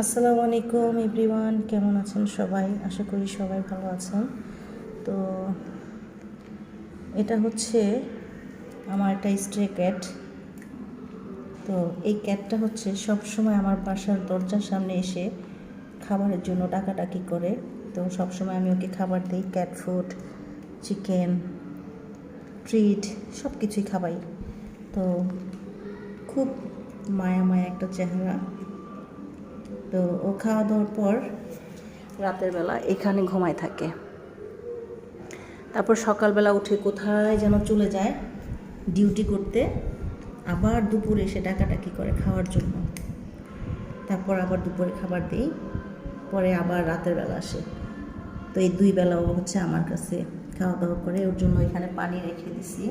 আসসালামু আলাইকুম এভরিওয়ান, কেমন আছেন সবাই? আশা করি সবাই ভালো আছেন। তো এটা হচ্ছে আমার একটা স্ট্রে ক্যাট। তো এই ক্যাটটা হচ্ছে সব সময় আমার বাসার দরজার সামনে এসে খাবারের জন্য ডাকাডাকি করে। তো সব সময় আমি ওকে খাবার দিই, ক্যাট ফুড, চিকেন, ট্রিট, সব কিছুই খাবাই। তো খুব মায়া মায়া একটা চেহারা। তো ও খাওয়া দাওয়ার পর রাতের বেলা এখানে ঘুমায় থাকে, তারপর সকালবেলা উঠে কোথায় যেন চলে যায় ডিউটি করতে, আবার দুপুরে এসে ডাকাডাকি করে খাওয়ার জন্য। তারপর আবার দুপুরে খাবার দিই, পরে আবার রাতের বেলা আসে। তো এই দুই বেলা ও হচ্ছে আমার কাছে খাওয়া দাওয়া করে। ওর জন্য এখানে পানি রেখে দিছি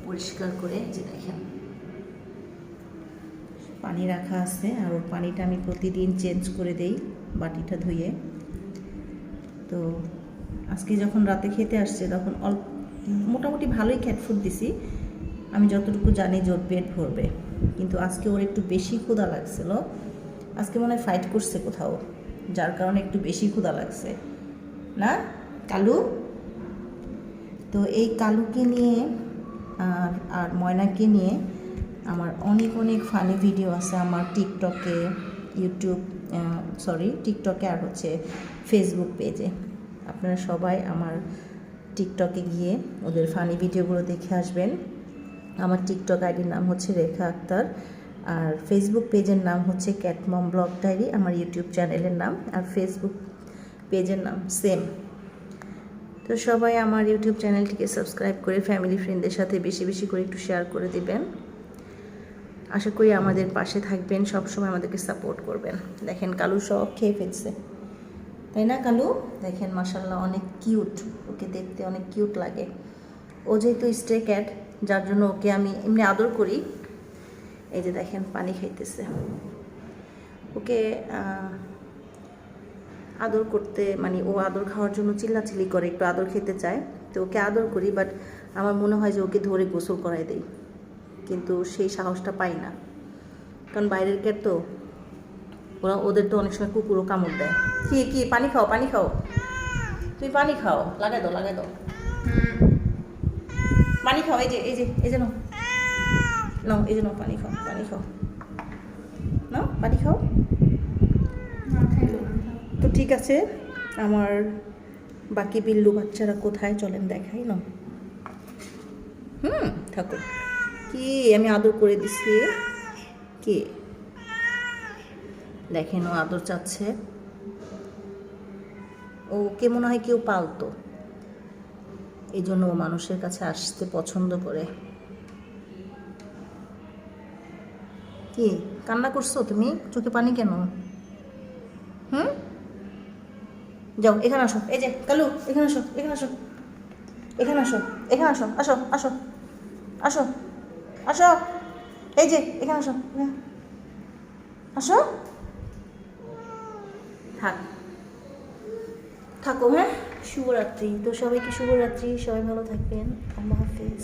পরিষ্কার করে, যে দেখেন পানি রাখা আছে। আর ওর পানিটা আমি প্রতিদিন চেঞ্জ করে দেই বাটিটা ধুয়ে। তো আজকে যখন রাতে খেতে আসছে তখন মোটামুটি ভালোই ক্যাট ফুড দিছি, আমি যতটুকু জানি যে ওর পেট ভরবে। কিন্তু আজকে ওর একটু বেশি ক্ষুধা লাগছিল, আজকে মনে হয় ফাইট করছে কোথাও, যার কারণে একটু বেশি ক্ষুধা লাগছে না কালু। তো এই কালুকে নিয়ে আর ময়নাকে নিয়ে আমার অনেক অনেক ফানি ভিডিও আছে আমার টিকটকে, টিকটকে আর হচ্ছে ফেসবুক পেজে। আপনারা সবাই আমার টিকটকে গিয়ে ওদের ফানি ভিডিওগুলো দেখে আসবেন। আমার টিকটক আইডির নাম হচ্ছে রেখা আক্তার, আর ফেসবুক পেজের নাম হচ্ছে ক্যাটমম ব্লগ ডায়েরি। আমার ইউটিউব চ্যানেলের নাম আর ফেসবুক পেজের নাম সেম। তো সবাই আমার ইউটিউব চ্যানেলটিকে সাবস্ক্রাইব করে ফ্যামিলি ফ্রেন্ডদের সাথে বেশি বেশি করে একটু শেয়ার করে দিবেন। আশা করি আমাদের পাশে থাকবেন, সবসময় আমাদেরকে সাপোর্ট করবেন। দেখেন কালু সব খেয়ে ফেলছে, তাই না কালু? দেখেন মাশাআল্লাহ অনেক কিউট, ওকে দেখতে অনেক কিউট লাগে। ও যেহেতু স্ট্রে ক্যাট, যার জন্য ওকে আমি এমনি আদর করি। এই যে দেখেন পানি খাইতেছে। ওকে আদর করতে মানে ও আদর খাওয়ার জন্য চিল্লাচিল্লি করে, একটু আদর খেতে চায়। তো ওকে আদর করি, বাট আমার মনে হয় যে ওকে ধরে গোসল করাই দেই, কিন্তু সেই সাহসটা পাই না, কারণ বাইরের ক্যাট তো, ওদের তো অনেক সময় কুকুরও কামড় দেয়। কি পানি খাও, পানি খাও, তুমি পানি খাও, লাগাই দাও পানি খাও। এই যে নাও, এই যে নাও পানি খাও, নাও পানি খাও। তো ঠিক আছে, আমার বাকি বিল্লু বাচ্চারা কোথায় চলেন দেখাই না। থাকো। কি আমি আদর করে দিছি, কি দেখেন ও আদর চাচ্ছে। ওকে মনে হয় কেউ পালতো, এই জন্য ও মানুষের কাছে আসতে পছন্দ করে। কি কান্না করছো তুমি? চোখে পানি কেন? যাও এখানে আসো। এই যে কালু, এখানে আসো, আসো। এই যে এখানে আসো। থাকো। হ্যাঁ, শুভরাত্রি। তো সবাইকে শুভরাত্রি, সবাই ভালো থাকবেন। আল্লাহ হাফিজ।